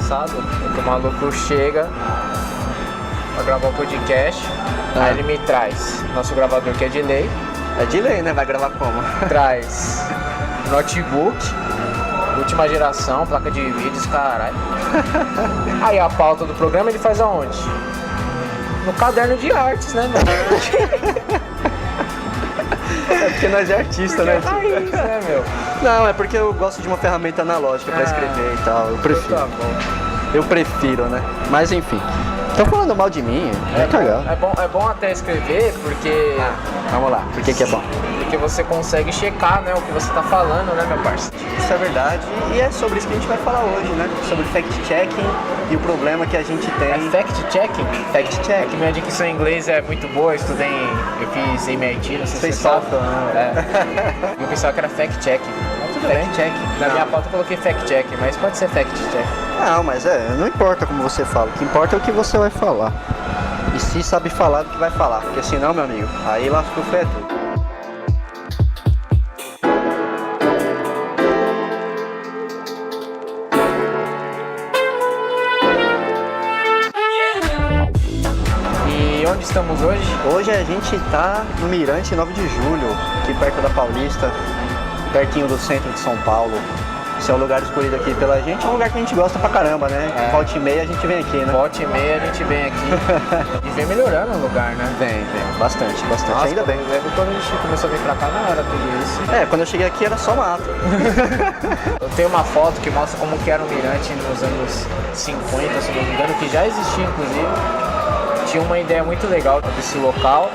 engraçado é que o maluco chega pra gravar o podcast, aí ele me traz nosso gravador que é de lei. É de lei, né? Vai gravar como? Traz notebook, última geração, placa de vídeos, caralho. Aí a pauta do programa ele faz aonde? No caderno de artes, né, mano? É porque nós é artista, né? É raiz, né, meu? Não, é porque eu gosto de uma ferramenta analógica pra escrever e tal. Eu prefiro. Tá bom. Eu prefiro, né? Mas enfim. Estão falando mal de mim, é cagar. É bom até escrever porque... Vamos lá, por que é bom? Porque você consegue checar, né, o que você tá falando, né, meu parceiro? Isso é verdade e é sobre isso que a gente vai falar hoje, né? Sobre fact-checking e o problema que a gente tem. É fact-checking? Fact-check. É que minha dicção em inglês é muito boa, eu fiz MIT, não sei se Fez você sabe. TOEFL, né? Eu pensava que era fact-checking. Mas tudo bem. Fact-checking. Na Não. minha pauta eu coloquei fact-checking, mas pode ser fact-check. Não, mas não importa como você fala, o que importa é o que você vai falar. E se sabe falar do que vai falar, porque senão, meu amigo, aí lascou o pé tudo. E onde estamos hoje? Hoje a gente tá no Mirante 9 de Julho, aqui perto da Paulista, pertinho do centro de São Paulo. Esse é o lugar escolhido aqui pela gente, é um lugar que a gente gosta pra caramba, né? Volta e meia a gente vem aqui, né? Volta e meia a gente vem aqui e vem melhorando o lugar, né? Vem, bastante, Nossa, ainda bem. Eu lembro quando a gente começou a vir pra cá, não era tudo isso. Quando eu cheguei aqui era só mato. Eu tenho uma foto que mostra como que era o Mirante nos anos 50, se não me engano, que já existia inclusive. Tinha uma ideia muito legal desse local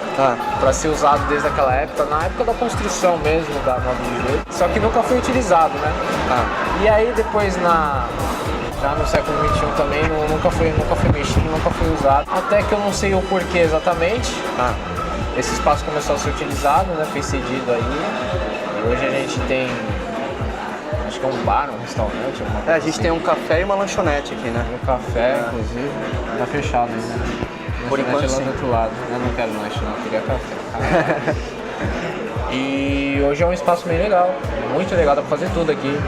para ser usado desde aquela época, na época da construção mesmo da 9 de Julho, só que nunca foi utilizado, né? E aí depois já no século XXI também nunca foi mexido, nunca foi usado, até que eu não sei o porquê exatamente. Esse espaço começou a ser utilizado, né? Foi cedido aí. E hoje a gente tem, acho que é um bar, um restaurante, alguma coisa A gente tem um café e uma lanchonete aqui, né? um café, inclusive, tá fechado ainda. Por enquanto, lá sim. do outro lado. Eu não quero lanche, não, eu queria café. E hoje é um espaço bem legal, muito legal, dá pra fazer tudo aqui.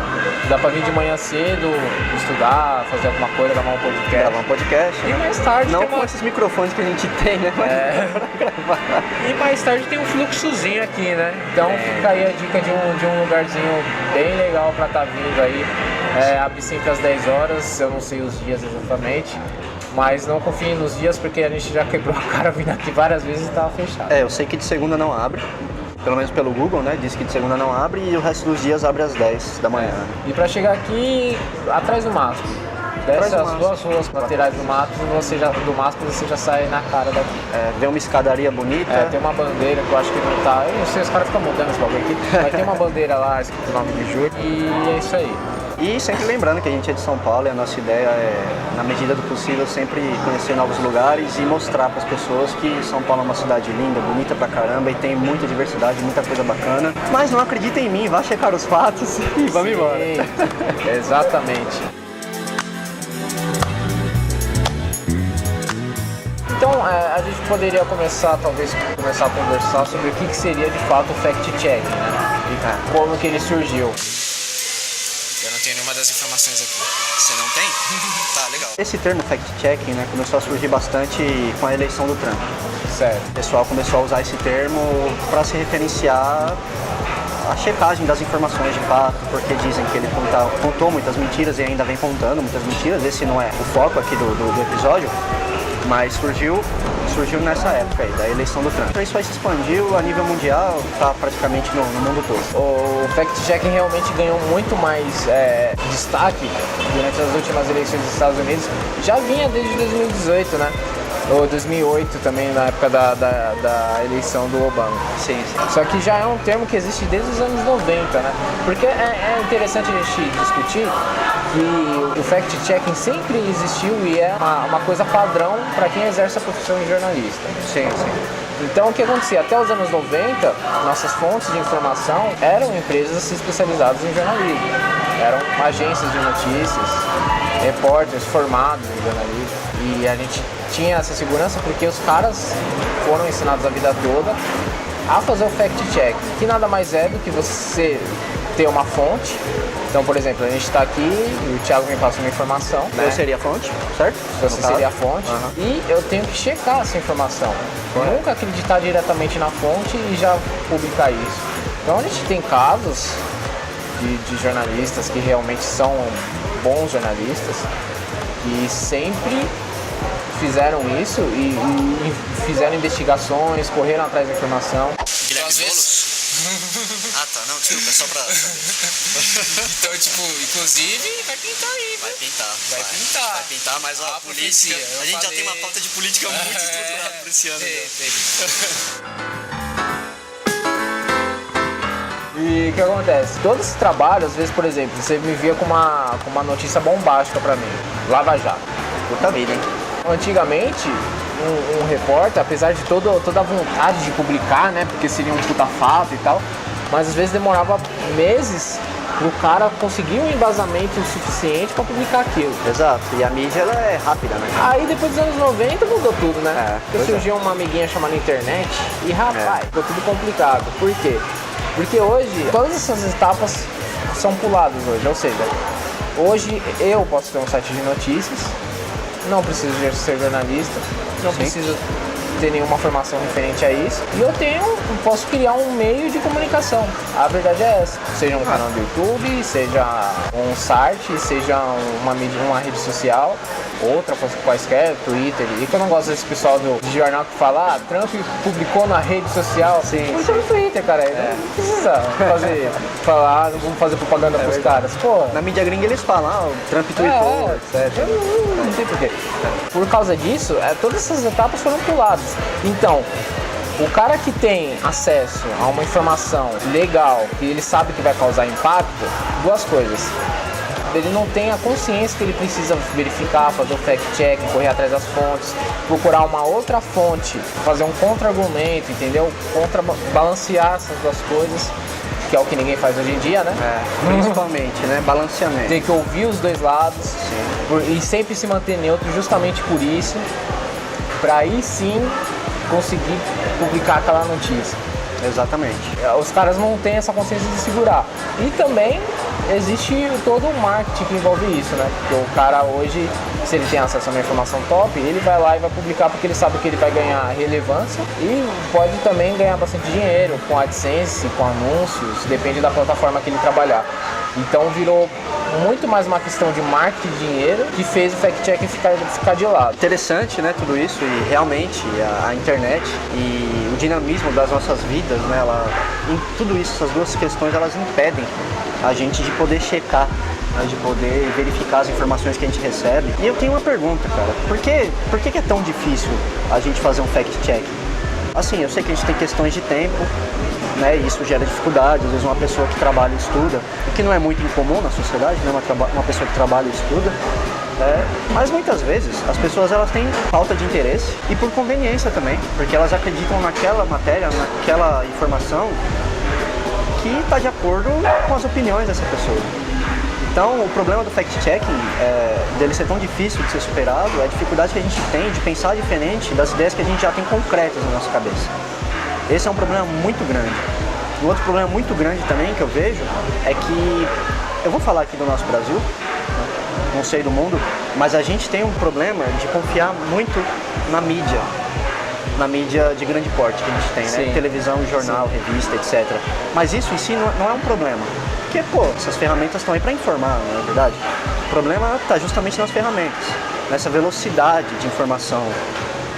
Dá pra vir de manhã cedo, estudar, fazer alguma coisa, gravar um podcast. Gravar um podcast, E né? mais tarde Não tem com uma... esses microfones que a gente tem, né? E mais tarde tem um fluxozinho aqui, né? Então fica aí a dica de um lugarzinho bem legal pra estar vindo aí. Abre sempre às 10 horas, eu não sei os dias exatamente. Mas não confiem nos dias porque a gente já quebrou a cara vindo aqui várias vezes e tava fechado. Eu sei que de segunda não abre. Pelo menos pelo Google, né? Diz que de segunda não abre e o resto dos dias abre às 10 da manhã. E pra chegar aqui, atrás do MASP. Desce as duas ruas laterais do MASP e você já sai na cara daqui. Vê uma escadaria bonita. Tem uma bandeira que eu acho que não tá... Eu não sei, os caras ficam mudando esse bagulho aqui. Mas tem uma bandeira lá, escrito 9 de julho. E é isso aí. E sempre lembrando que a gente é de São Paulo e a nossa ideia é, na medida do possível, sempre conhecer novos lugares e mostrar para as pessoas que São Paulo é uma cidade linda, bonita pra caramba e tem muita diversidade, muita coisa bacana. Mas não acredita em mim, vá checar os fatos e vamos embora. Exatamente. Então, a gente poderia começar a conversar sobre o que seria de fato o fact-check, né? E como que ele surgiu. Eu não tenho nenhuma das informações aqui. Você não tem? Tá, legal. Esse termo fact-checking, né, começou a surgir bastante com a eleição do Trump. Certo. O pessoal começou a usar esse termo para se referenciar à checagem das informações de fato, porque dizem que ele contou muitas mentiras e ainda vem contando muitas mentiras. Esse não é o foco aqui do episódio, mas surgiu nessa época aí, da eleição do Trump. Então isso aí se expandiu a nível mundial, está praticamente no mundo todo. O fact-checking realmente ganhou muito mais destaque durante as últimas eleições dos Estados Unidos. Já vinha desde 2018, né? Ou 2008 também, na época da eleição do Obama. Sim. Só que já é um termo que existe desde os anos 90, né? Porque é interessante a gente discutir que o fact-checking sempre existiu e é uma coisa padrão para quem exerce a profissão de jornalista. Sim. Então o que acontecia? Até os anos 90, nossas fontes de informação eram empresas especializadas em jornalismo. Eram agências de notícias, repórteres formados em jornalismo. E a gente tinha essa segurança porque os caras foram ensinados a vida toda a fazer o fact-check, que nada mais é do que você ter uma fonte. Então, por exemplo, a gente está aqui e o Thiago me passa uma informação. Eu seria a fonte, certo? Você seria a fonte. E eu tenho que checar essa informação. Nunca acreditar diretamente na fonte e já publicar isso. Então a gente tem casos de jornalistas que realmente são bons jornalistas, que sempre fizeram isso e fizeram investigações, correram atrás da informação. Guilherme Boulos? Ah tá, não, desculpa, é só pra... Então, tipo, inclusive, vai pintar aí, Vai pintar, Vai pintar. Vai pintar, mas a política... profecia, A gente já falei. tem uma pauta de política muito estruturada pra esse ano. E o que acontece? Todo esse trabalho, às vezes, por exemplo, você me via com uma notícia bombástica pra mim. Lava Jato. Puta vida, hein? Antigamente, um repórter, apesar de toda a vontade de publicar, né, porque seria um puta fato e tal, mas às vezes demorava meses pro cara conseguir um embasamento suficiente pra publicar aquilo. Exato, e a mídia ela é rápida, né? Aí depois dos anos 90 mudou tudo, né? Porque pois surgiu uma amiguinha chamada internet e rapaz, ficou tudo complicado. Por quê? Porque hoje todas essas etapas são puladas hoje, ou seja, hoje eu posso ter um site de notícias, não preciso ser jornalista, não preciso ter nenhuma formação referente a isso, e eu posso criar um meio de comunicação. A verdade é essa, seja um canal do YouTube, seja um site, seja uma rede social, outra quaisquer, Twitter. E que eu não gosto desse pessoal de jornal que fala, Trump publicou na rede social. Publicou no Twitter, cara. Não precisa falar, não vamos fazer propaganda pros caras. Pô, Na mídia gringa eles falam, o Trump tweetou, etc. eu não sei porquê. Por causa disso, todas essas etapas foram puladas. Então, o cara que tem acesso a uma informação legal, que ele sabe que vai causar impacto, duas coisas. Ele não tem a consciência que ele precisa verificar, fazer o fact-check, correr atrás das fontes, procurar uma outra fonte, fazer um contra-argumento, entendeu? Balancear essas duas coisas, que é o que ninguém faz hoje em dia, né? Principalmente, né? Balanceamento. Tem que ouvir os dois lados e sempre se manter neutro justamente por isso, para aí sim conseguir publicar aquela notícia. Exatamente. Os caras não têm essa consciência de segurar. E também existe todo um marketing que envolve isso, né? Porque o cara hoje, se ele tem acesso a uma informação top, ele vai lá e vai publicar porque ele sabe que ele vai ganhar relevância e pode também ganhar bastante dinheiro com AdSense, com anúncios, depende da plataforma que ele trabalhar. Então virou muito mais uma questão de marketing de dinheiro que fez o fact-check ficar de lado. Interessante, né, tudo isso, e realmente a internet e o dinamismo das nossas vidas, né, em tudo isso, essas duas questões, elas impedem a gente de poder checar, né, de poder verificar as informações que a gente recebe. E eu tenho uma pergunta, cara, por que é tão difícil a gente fazer um fact-check? Assim, eu sei que a gente tem questões de tempo, né, e isso gera dificuldade, às vezes uma pessoa que trabalha e estuda, o que não é muito incomum na sociedade, né, uma pessoa que trabalha e estuda, mas muitas vezes as pessoas elas têm falta de interesse e por conveniência também, porque elas acreditam naquela matéria, naquela informação que está de acordo com as opiniões dessa pessoa. Então, o problema do fact-checking, dele ser tão difícil de ser superado, é a dificuldade que a gente tem de pensar diferente das ideias que a gente já tem concretas na nossa cabeça. Esse é um problema muito grande. Um outro problema muito grande também que eu vejo é que, eu vou falar aqui do nosso Brasil, né, não sei do mundo, mas a gente tem um problema de confiar muito na mídia de grande porte que a gente tem, né? Televisão, jornal, revista, etc. Mas isso em si não é um problema, porque, essas ferramentas estão aí para informar, não é verdade? O problema está justamente nas ferramentas, nessa velocidade de informação.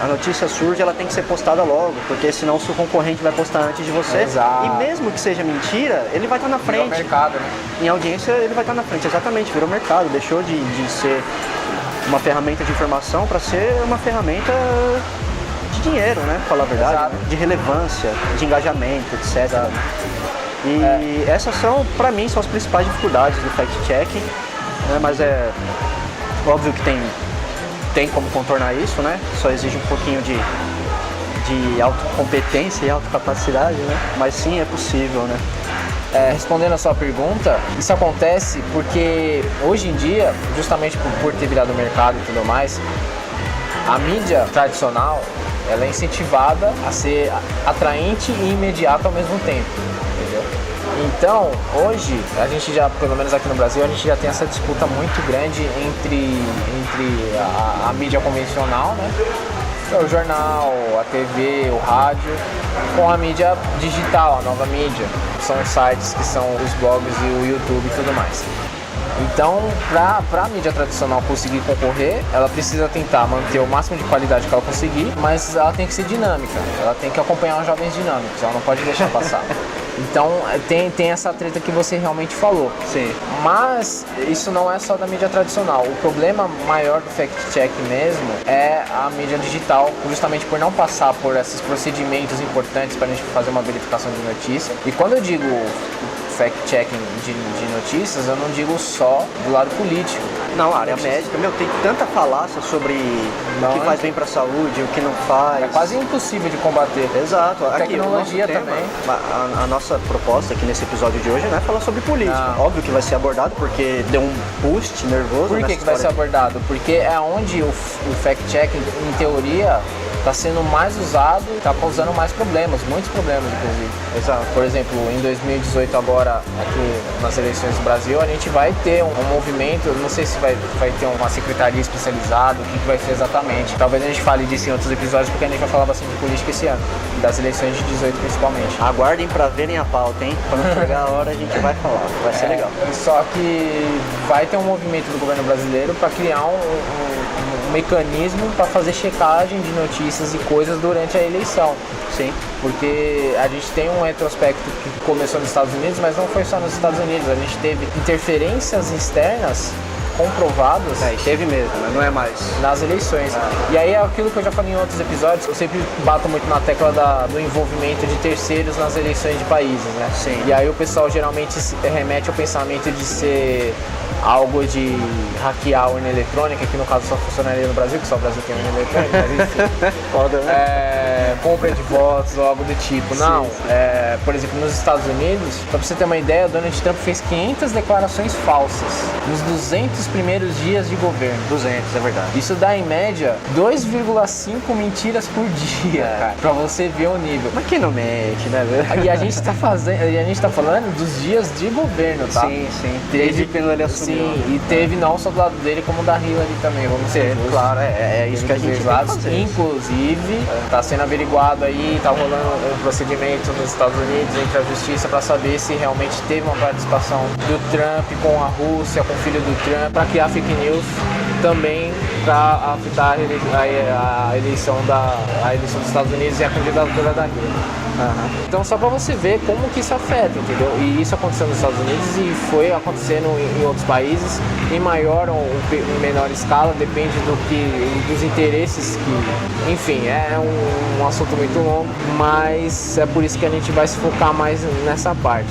A notícia surge, ela tem que ser postada logo, porque senão o seu concorrente vai postar antes de você. Exato. E mesmo que seja mentira, ele vai estar na frente. Virou mercado, né? Em audiência, ele vai estar na frente, exatamente, virou mercado. Deixou de ser uma ferramenta de informação para ser uma ferramenta de dinheiro, né? Pra falar a verdade, Exato. né? De relevância, de engajamento, etc. E essas são, para mim, são as principais dificuldades do fact-checking, né? Mas é óbvio que tem como contornar isso, né? Só exige um pouquinho de autocompetência e autocapacidade, né? Mas sim, é possível, né? Respondendo a sua pergunta, isso acontece porque hoje em dia, justamente por ter virado mercado e tudo mais, a mídia tradicional ela é incentivada a ser atraente e imediata ao mesmo tempo, entendeu? Então, hoje, a gente já, pelo menos aqui no Brasil, a gente já tem essa disputa muito grande entre a mídia convencional, né? O jornal, a TV, o rádio, com a mídia digital, a nova mídia. São os sites que são os blogs e o YouTube e tudo mais. Então, para a mídia tradicional conseguir concorrer, ela precisa tentar manter o máximo de qualidade que ela conseguir, mas ela tem que ser dinâmica, ela tem que acompanhar os jovens dinâmicos, ela não pode deixar passar. Então, tem essa treta que você realmente falou. Sim. Mas isso não é só da mídia tradicional. O problema maior do fact-check mesmo é a mídia digital, justamente por não passar por esses procedimentos importantes para a gente fazer uma verificação de notícia. E quando eu digo fact-checking de notícias, eu não digo só do lado político. Não, a área médica, tem tanta falácia sobre o que faz bem para a saúde, o que não faz. É quase impossível de combater. Exato. A tecnologia aqui, também. A nossa proposta aqui nesse episódio de hoje não é falar sobre política. Não. Óbvio que vai ser abordado porque deu um boost nervoso. Por que vai ser abordado? Porque é onde o fact-checking, em teoria, está sendo mais usado e está causando mais problemas, muitos problemas, inclusive. Exato. Por exemplo, em 2018 agora, aqui nas eleições do Brasil, a gente vai ter um movimento, não sei se vai ter uma secretaria especializada, o que vai ser exatamente. Talvez a gente fale disso em outros episódios, porque a gente vai falar bastante de política esse ano, das eleições de 18 principalmente. Aguardem para verem a pauta, hein? Quando chegar a hora a gente vai falar, vai ser legal. Só que vai ter um movimento do governo brasileiro para criar um mecanismo para fazer checagem de notícias e coisas durante a eleição. Sim. Porque a gente tem um retrospecto que começou nos Estados Unidos, mas não foi só nos Estados Unidos. A gente teve interferências externas comprovadas. E teve mesmo, mas não é mais. Nas eleições. E aí é aquilo que eu já falei em outros episódios, eu sempre bato muito na tecla do envolvimento de terceiros nas eleições de países, né? Sim. E aí o pessoal geralmente remete ao pensamento de ser algo de hackear a urna eletrônica, que no caso só funcionaria no Brasil, que só o Brasil tem urna eletrônica, mas enfim. Foda, né? Compra de votos ou algo do tipo. Não, por exemplo, nos Estados Unidos, pra você ter uma ideia, o Donald Trump fez 500 declarações falsas nos 200 primeiros dias de governo. 200, é verdade. Isso dá em média 2,5 mentiras por dia, cara, pra você ver o nível. Mas quem não mente, né? E a gente tá falando dos dias de governo, tá? Sim. Desde quando ele assumiu. Sim, e teve não só do lado dele, como da Hillary também, vamos ser justos. Claro, é isso que a gente lados. Inclusive, tá sendo averiguado aí, tá rolando um procedimento nos Estados Unidos entre a justiça para saber se realmente teve uma participação do Trump com a Rússia, com o filho do Trump, para criar fake news também para afetar a eleição dos Estados Unidos e a candidatura da Hillary. Então só para você ver como que isso afeta, entendeu? E isso aconteceu nos Estados Unidos e foi acontecendo em outros países, em maior ou em menor escala, depende dos interesses que... Enfim, é um assunto muito longo, mas é por isso que a gente vai se focar mais nessa parte.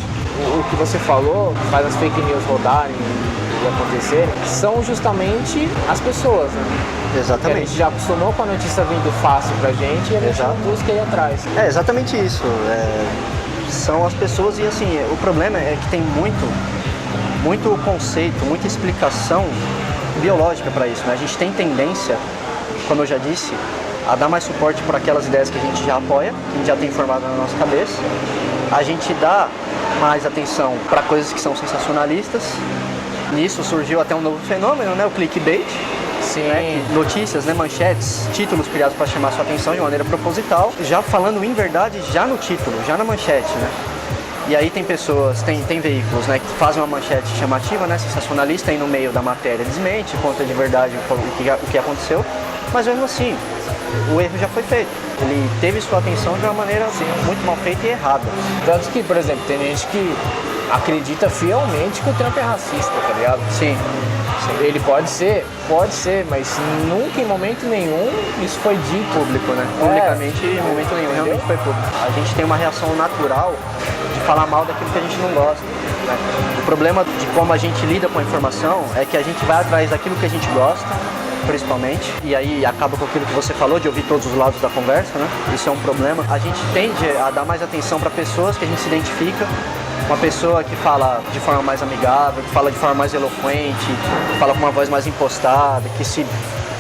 O que você falou, faz as fake news rodarem e acontecerem, são justamente as pessoas, né? Exatamente. Porque a gente já acostumou com a notícia vindo fácil pra gente e a gente não busca ir atrás. É exatamente isso. São as pessoas e assim, o problema é que tem muito conceito, muita explicação biológica para isso, né? A gente tem tendência, como eu já disse, a dar mais suporte para aquelas ideias que a gente já apoia, que a gente já tem formado na nossa cabeça. A gente dá mais atenção para coisas que são sensacionalistas. Nisso surgiu até um novo fenômeno, né? O clickbait. Sim. Né? Manchetes, né? Manchetes, títulos criados para chamar sua atenção de maneira proposital, já falando em verdade já no título, já na manchete, né? E aí tem pessoas, tem veículos, né, que fazem uma manchete chamativa, né, sensacionalista, e no meio da matéria desmente, conta de verdade o que aconteceu, mas mesmo assim, o erro já foi feito. Ele teve sua atenção de uma maneira muito mal feita e errada. Tanto que, por exemplo, tem gente que acredita fielmente que o Trump é racista, tá ligado? Sim. Ele pode ser, mas nunca, em momento nenhum, isso foi dito. Público, né? Publicamente, em momento nenhum, realmente foi público. A gente tem uma reação natural de falar mal daquilo que a gente não gosta, né? O problema de como a gente lida com a informação é que a gente vai atrás daquilo que a gente gosta, principalmente, e aí acaba com aquilo que você falou, de ouvir todos os lados da conversa, né? Isso é um problema. A gente tende a dar mais atenção para pessoas que a gente se identifica. Uma pessoa que fala de forma mais amigável, que fala de forma mais eloquente, que fala com uma voz mais impostada, que se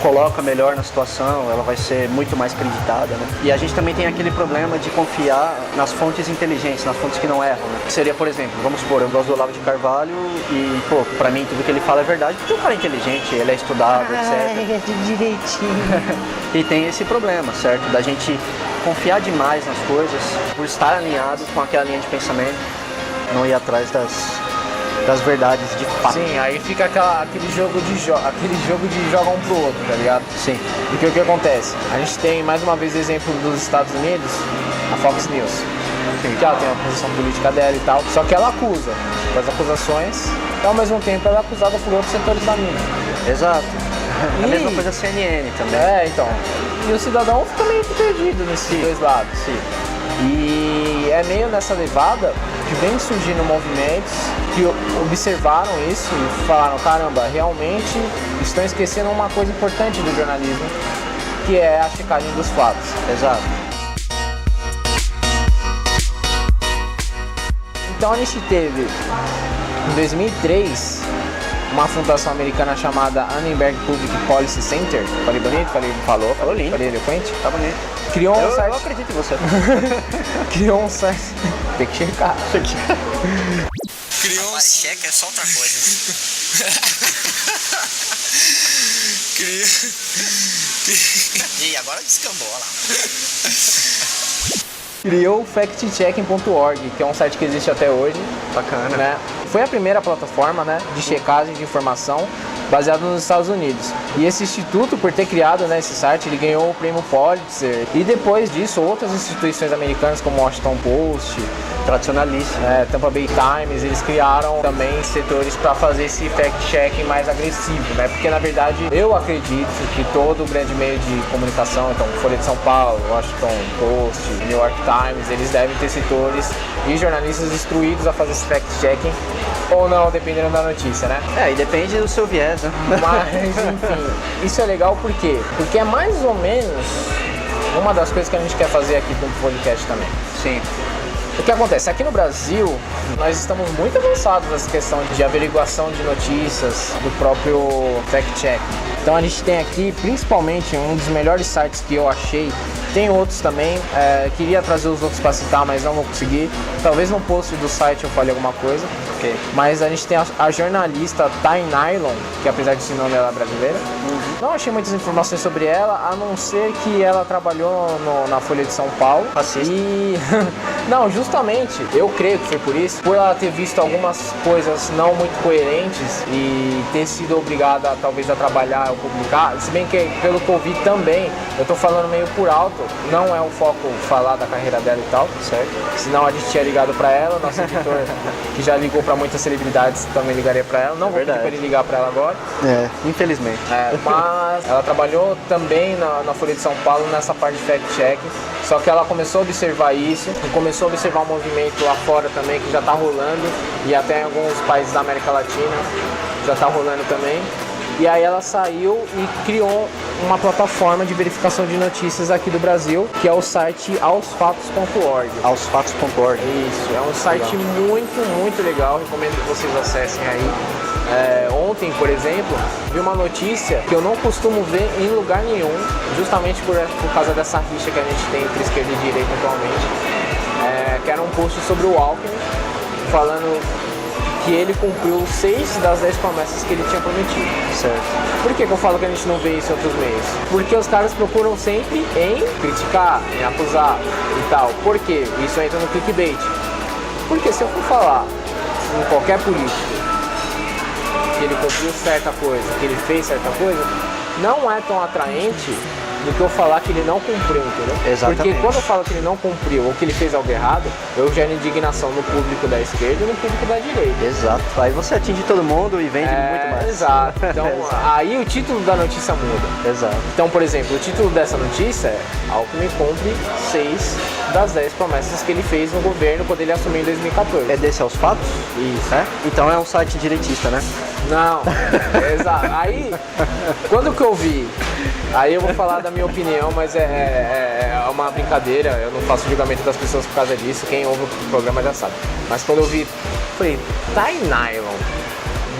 coloca melhor na situação, ela vai ser muito mais acreditada, né? E a gente também tem aquele problema de confiar nas fontes inteligentes, nas fontes que não erram, né? Que seria, por exemplo, vamos supor, eu gosto do Olavo de Carvalho e, pô, pra mim tudo que ele fala é verdade, porque o cara é inteligente, ele é estudado, etc. É tudo direitinho. E tem esse problema, certo? Da gente confiar demais nas coisas, por estar alinhado com aquela linha de pensamento, não ir atrás das verdades de fato. Sim, aí fica aquele jogo de joga um pro outro, tá ligado? Sim. Porque o que acontece? A gente tem mais uma vez o exemplo dos Estados Unidos, a Fox News. Que ela tem uma posição política dela e tal, só que ela acusa com as acusações e ao mesmo tempo ela é acusada por outros setores da mídia. Exato. A mesma coisa a CNN também. Então. E o cidadão fica meio que perdido nesses dois lados. Sim. E é meio nessa levada que vem surgindo movimentos que observaram isso e falaram, caramba, realmente estão esquecendo uma coisa importante do jornalismo, que é a checagem dos fatos. Exato. Então a gente teve, em 2003, uma fundação americana chamada Annenberg Public Policy Center. Falei bonito? Falou lindo. Falei eloquente? Tá bonito. Criou um site. Eu acredito em você. Criou um site. Tem que checar. Criou um... Rapaz, cheque é só outra coisa, né? E agora descambou, olha lá. Criou o factchecking.org, que é um site que existe até hoje. Bacana. Né? Foi a primeira plataforma, né, de checagem de informação baseada nos Estados Unidos. E esse instituto, por ter criado, né, esse site, ele ganhou o prêmio Pulitzer. E depois disso, outras instituições americanas, como o Washington Post, tradicionalíssimo. Tampa Bay Times, eles criaram também setores para fazer esse fact-checking mais agressivo, né? Porque na verdade eu acredito que todo grande meio de comunicação, então Folha de São Paulo, Washington Post, New York Times, eles devem ter setores e jornalistas instruídos a fazer esse fact-checking ou não, dependendo da notícia, né? E depende do seu viés, né? Mas enfim, isso é legal por quê? Porque é mais ou menos uma das coisas que a gente quer fazer aqui com o podcast também. Sim. O que acontece? Aqui no Brasil, nós estamos muito avançados nessa questão de averiguação de notícias, do próprio fact-check. Então a gente tem aqui, principalmente, um dos melhores sites que eu achei. Tem outros também, queria trazer os outros para citar, mas não vou conseguir. Talvez no post do site eu fale alguma coisa. Okay. Mas a gente tem a jornalista Thay Nylon, que apesar de esse nome ela é brasileira. Não achei muitas informações sobre ela, a não ser que ela trabalhou na Folha de São Paulo. Fascista. E não, justamente, eu creio que foi por isso, por ela ter visto algumas coisas não muito coerentes e ter sido obrigada talvez a trabalhar ou publicar, se bem que pelo que eu vi também, eu tô falando meio por alto, não é o foco falar da carreira dela e tal, certo? Senão a gente tinha ligado pra ela, nosso editor que já ligou pra muitas celebridades também ligaria pra ela, não vou pedir pra ele ligar pra ela agora. Infelizmente. Mas ela trabalhou também na Folha de São Paulo nessa parte de fact-checking, só que ela começou a observar isso e começou a observar um movimento lá fora também que já está rolando e até em alguns países da América Latina já está rolando também. E aí ela saiu e criou uma plataforma de verificação de notícias aqui do Brasil, que é o site aosfatos.org. Aosfatos.org. Isso, é um site muito legal, recomendo que vocês acessem aí. Ontem, por exemplo, vi uma notícia que eu não costumo ver em lugar nenhum, justamente por causa dessa rixa que a gente tem entre esquerda e direita atualmente, que era um post sobre o Alckmin, falando que ele cumpriu 6 das 10 promessas que ele tinha prometido. Certo. Por que eu falo que a gente não vê isso em outros meios? Porque os caras procuram sempre em criticar, em acusar e tal. Por quê? Isso entra no clickbait. Porque se eu for falar em qualquer político que ele cumpriu certa coisa, que ele fez certa coisa, não é tão atraente do que eu falar que ele não cumpriu, entendeu? Exatamente. Porque quando eu falo que ele não cumpriu ou que ele fez algo errado, eu gero indignação no público da esquerda e no público da direita. Exato. Aí você atinge todo mundo e vende muito mais. Exato. Então, aí o título da notícia muda. Exato. Então, por exemplo, o título dessa notícia é Alckmin cumpre 6 das 10 promessas que ele fez no governo quando ele assumiu em 2014. É desse aos fatos? Isso. Então é um site direitista, né? Não, exato. Aí, quando que eu vi, aí eu vou falar da minha opinião, mas é uma brincadeira, eu não faço julgamento das pessoas por causa disso, quem ouve o programa já sabe. Mas quando eu vi, falei, Thay Nylon,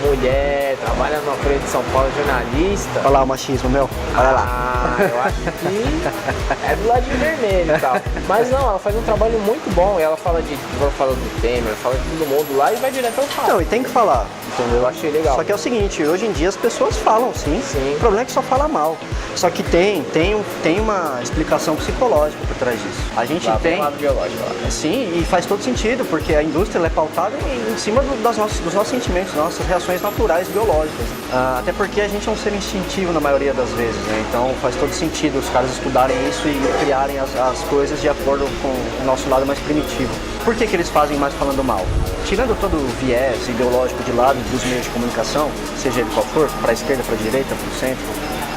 mulher, trabalha numa Folha de São Paulo, jornalista. Olha lá o machismo, meu. Olha lá. Ah, eu acho que é do ladinho vermelho e tal. Mas não, ela faz um trabalho muito bom. E ela fala do Temer, fala de todo mundo lá e vai direto ao fato. Não, e tem que falar, entendeu? Eu achei legal. Só que é o seguinte, hoje em dia as pessoas falam, sim. O problema é que só fala mal. Só que tem uma explicação psicológica por trás disso. A gente Lá, tem... um lado biológico lá. Sim, e faz todo sentido, porque a indústria ela é pautada em cima dos nossos sentimentos, das nossas reações naturais biológicas. Até porque a gente é um ser instintivo na maioria das vezes, né? Então faz todo sentido os caras estudarem isso e criarem as coisas de acordo com o nosso lado mais primitivo. Por que eles fazem mais falando mal? Tirando todo o viés ideológico de lado dos meios de comunicação, seja ele qual for, para a esquerda, para a direita, para o centro,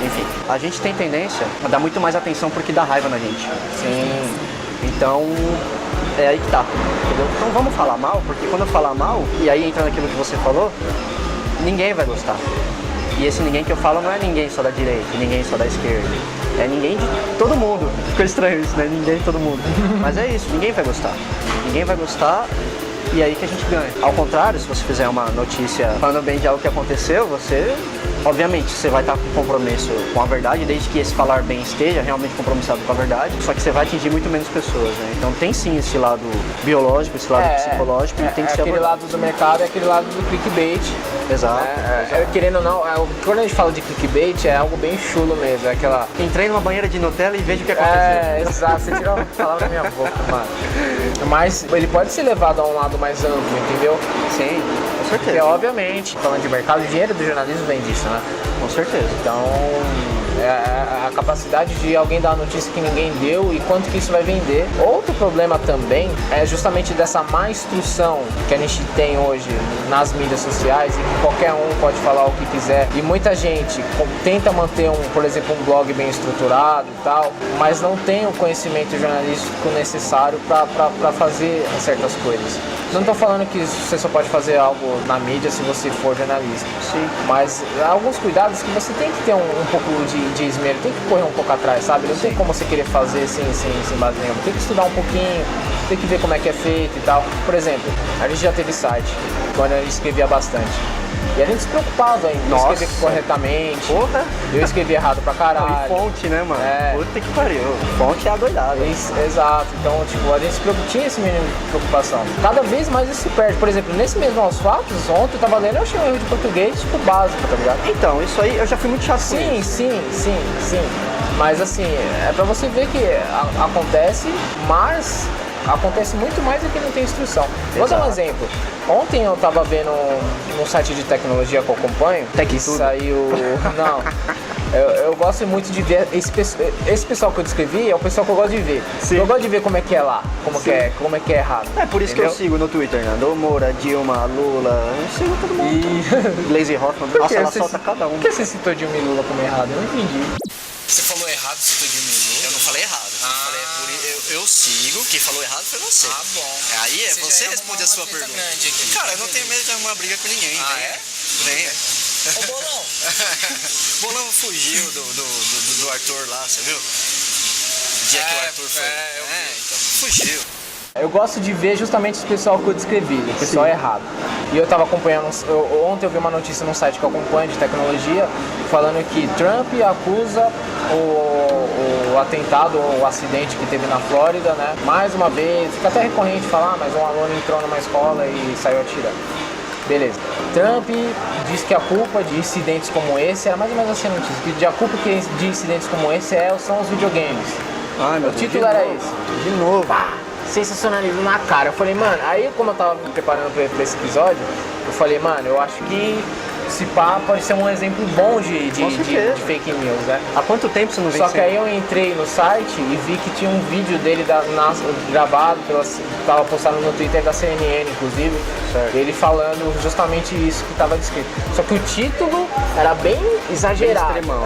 enfim, a gente tem tendência a dar muito mais atenção porque dá raiva na gente. Sim. Então, é aí que tá, entendeu? Então vamos falar mal, porque quando eu falar mal, e aí entra naquilo que você falou, ninguém vai gostar. E esse ninguém que eu falo não é ninguém só da direita, ninguém só da esquerda. É ninguém de todo mundo. Ficou estranho isso, né? Ninguém de todo mundo. Mas é isso, ninguém vai gostar. Ninguém vai gostar e é aí que a gente ganha. Ao contrário, se você fizer uma notícia falando bem de algo que aconteceu, você... Obviamente, você vai estar com compromisso com a verdade, desde que esse falar bem esteja realmente compromissado com a verdade, só que você vai atingir muito menos pessoas, né? Então tem sim esse lado biológico, esse lado psicológico, e tem que ser aquele abordado. lado do mercado, é aquele lado do clickbait. Exato. Querendo ou não, quando a gente fala de clickbait, é algo bem chulo mesmo, é aquela... Entrei numa banheira de Nutella e vejo o que aconteceu. Exato, você tirou uma palavra da minha boca, mano. Mas ele pode ser levado a um lado mais amplo, entendeu? Sim, com certeza. Porque, obviamente, falando de mercado, o dinheiro do jornalismo vem disso, né? Com certeza. Então, a capacidade de alguém dar uma notícia que ninguém deu e quanto que isso vai vender. Outro problema também é justamente dessa má instrução que a gente tem hoje nas mídias sociais e que qualquer um pode falar o que quiser. E muita gente tenta manter, por exemplo, um blog bem estruturado e tal, mas não tem o conhecimento jornalístico necessário para fazer certas coisas. Não estou falando que você só pode fazer algo na mídia se você for jornalista. Sim. Mas há alguns cuidados que você tem que ter um pouco de esmero, tem que correr um pouco atrás, sabe? Não tem como você querer fazer sem base nenhuma. Tem que estudar um pouquinho, tem que ver como é que é feito e tal. Por exemplo, a gente já teve site, quando a gente escrevia bastante. E a gente se preocupava em escrever corretamente. Porra! Eu escrevi errado pra caralho. E fonte, né, mano? Puta que pariu. Fonte é adoidada. Exato. Então, tipo, a gente tinha esse mínimo de preocupação. Cada vez mais isso se perde. Por exemplo, nesse mesmo Aos Fatos, ontem eu tava lendo, eu achei um erro de português, tipo, básico, tá ligado? Então, isso aí eu já fui muito chato com isso. Sim. Mas assim, é pra você ver que acontece, mas acontece muito mais do que não tem instrução. Vou dar um exemplo. Ontem eu tava vendo no site de tecnologia que eu acompanho, que saiu... Não. Eu gosto muito de ver, esse pessoal que eu descrevi é o pessoal que eu gosto de ver. Sim. Eu gosto de ver como é que é lá, como é que é errado. É por isso, entendeu? Que eu sigo no Twitter, né? Do Moura, Dilma, Lula, eu sigo todo mundo. Glaze Hoffman, nossa, ela solta cada um. Por que você citou Dilma e Lula como errado? Eu não entendi. Você falou errado, citou Dilma e Lula? Eu não falei errado. Eu sigo, quem falou errado foi você. Ah, bom. Aí você responde a sua pergunta. Aqui. Cara, eu não tenho medo de arrumar briga com ninguém. Venha. Ô, Bolão. Bolão fugiu do Arthur lá, você viu? O dia que o Arthur foi. Então, fugiu. Eu gosto de ver justamente esse pessoal que eu descrevi, o pessoal errado. E eu tava acompanhando, ontem eu vi uma notícia num site que eu acompanho de tecnologia, falando que Trump acusa o atentado, o acidente que teve na Flórida, né? Mais uma vez, fica até recorrente falar, mas um aluno entrou numa escola e saiu atirando. Beleza. Trump diz que a culpa de incidentes como esse, era mais ou menos assim a notícia, que a culpa de incidentes como esse são os videogames. O título era esse. De novo. Sensacionalismo na cara. Eu falei, mano, aí como eu tava me preparando pra esse episódio, eu falei, mano, eu acho que esse pá pode ser um exemplo bom de fake news, né? Há quanto tempo você não vê? Só que aí eu entrei no site e vi que tinha um vídeo dele gravado, tava postado no Twitter da CNN, inclusive, ele falando justamente isso que estava descrito. Só que o título era bem exagerado. Bem extremão.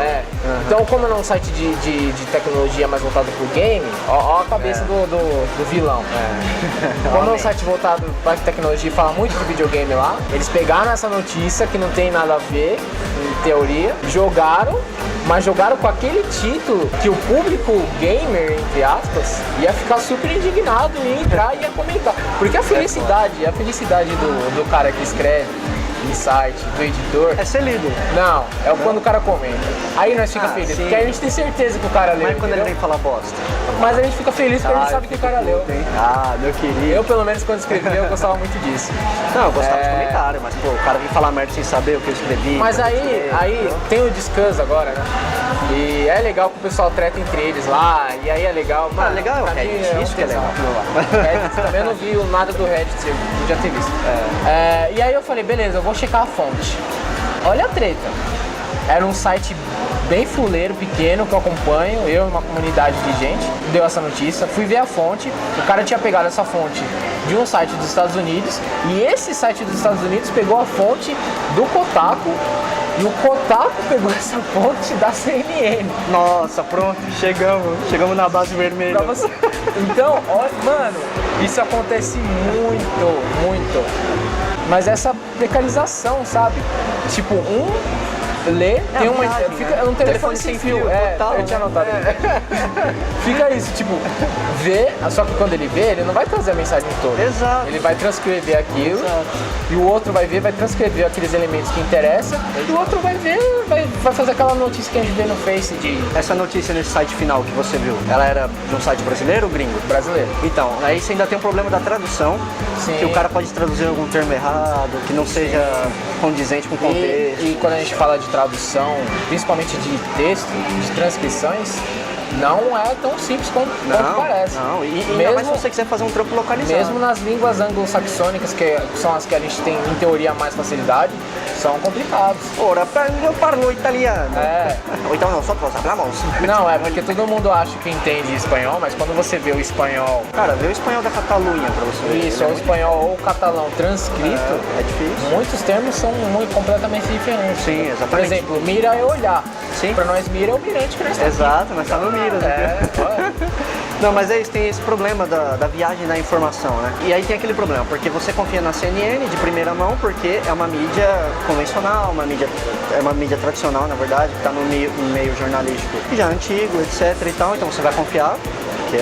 Então, como não é um site de tecnologia mais voltado pro game, ó a cabeça do vilão. Como é um site voltado para tecnologia e fala muito de videogame lá, eles pegaram essa notícia que não tem nada a ver, em teoria, jogaram com aquele título que o público gamer, entre aspas, ia ficar super indignado e ia entrar e ia comentar. Porque a felicidade do cara que escreve insight do editor. É ser lido. Não, é quando o cara comenta. Aí nós fica feliz, sim. porque aí a gente tem certeza que o cara leu. Mas quando ele entendeu? vem falar bosta. Mas a gente fica feliz porque a gente sabe que o cara leu. Ah, meu querido. Eu, pelo menos, quando escrevi, eu gostava muito disso. Não, eu gostava dos comentários, mas pô, o cara vem falar merda sem saber o que eu escrevi. Mas aí tem o Discuss agora, né? E é legal que o pessoal treta entre eles lá, e aí é legal. Mano, legal é o pra mim Reddit, isso que é tesão. legal. Reddit, também eu não vi nada do Reddit, eu podia ter visto. E aí eu falei, beleza, eu vou checar a fonte. Olha a treta. Era um site bem fuleiro, pequeno, que eu acompanho, eu e uma comunidade de gente, deu essa notícia, fui ver a fonte, o cara tinha pegado essa fonte de um site dos Estados Unidos, e esse site dos Estados Unidos pegou a fonte do Kotaku, e o Kotaku pegou essa fonte da CNN. Nossa, pronto, chegamos na base vermelha. Pra você. Então, ó, mano, isso acontece muito. Mas essa precarização, sabe? Tipo, lê, tem uma. viagem, Fica né? um telefone sem fio. total, Eu tinha né? anotado. Fica isso, tipo, vê, só que quando ele vê, ele não vai trazer a mensagem toda. Exato. Ele vai transcrever aquilo, Exato. e o outro vai ver, vai transcrever aqueles elementos que interessam, e o outro vai ver, vai fazer aquela notícia que a gente vê no Face de Essa notícia nesse site final que você viu, ela era de um site brasileiro ou gringo? brasileiro. Então, aí você ainda tem o problema da tradução, Sim. que o cara pode traduzir algum termo errado, que não seja condizente com o contexto. E quando a gente fala de tradução, principalmente de texto, de transcrições, não é tão simples quanto parece. Não, e ainda mais se você quiser fazer um trampo localizado. Mesmo nas línguas anglo-saxônicas, que são as que a gente tem, em teoria, mais facilidade, são complicados. Ora, eu parlo italiano. É. Ou então não, só para hablamos. Não, é porque todo mundo acha que entende espanhol, mas quando você vê o espanhol, Cara, vê o espanhol da Catalunha pra você ver. isso, ou o espanhol ou o catalão transcrito, É difícil. muitos termos são completamente diferentes. Sim, exatamente. Por exemplo, mira é olhar. Sim. Pra nós, mira é o mirante que nós estamos. Exato, mas tá no Miras. É, olha. Não, mas é isso, tem esse problema da viagem da informação, né? E aí tem aquele problema, porque você confia na CNN de primeira mão, porque é uma mídia convencional, é uma mídia tradicional, na verdade, que está no meio jornalístico já antigo, etc e tal, então você vai confiar, porque